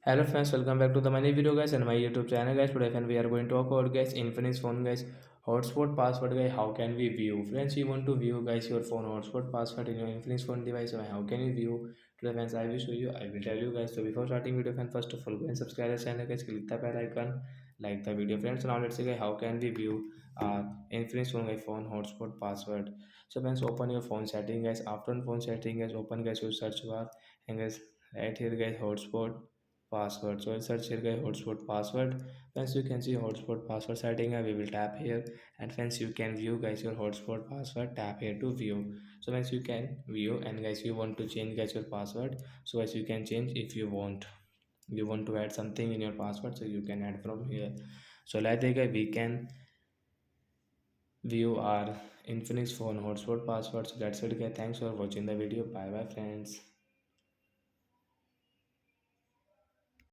Hello friends, welcome back to the many video guys and my YouTube channel guys. Today friend we are going to talk about guys Infinix phone guys hotspot password guys. How can we view? Friends, you want to view guys your phone hotspot password in your Infinix phone device. So how can you view? Today friends I will show you. I will tell you guys. So before starting video friends, first of all go and subscribe the channel guys. Click the bell icon, like the video friends. Now let's see guys how can we view Infinix phone guys phone hotspot password. So friends, open your phone setting guys. After phone setting guys, open guys your search bar and guys right here guys hotspot password. So I search here guys hotspot password. Once you can see hotspot password setting, we will tap here, and once you can view guys your hotspot password, tap here to view. So once you can view and guys you want to change guys your password, so as you can change if you want to add something in your password, so you can add from here. So like that guys, we can view our Infinix phone hotspot password. So that's it guys, thanks for watching the video. Bye bye friends.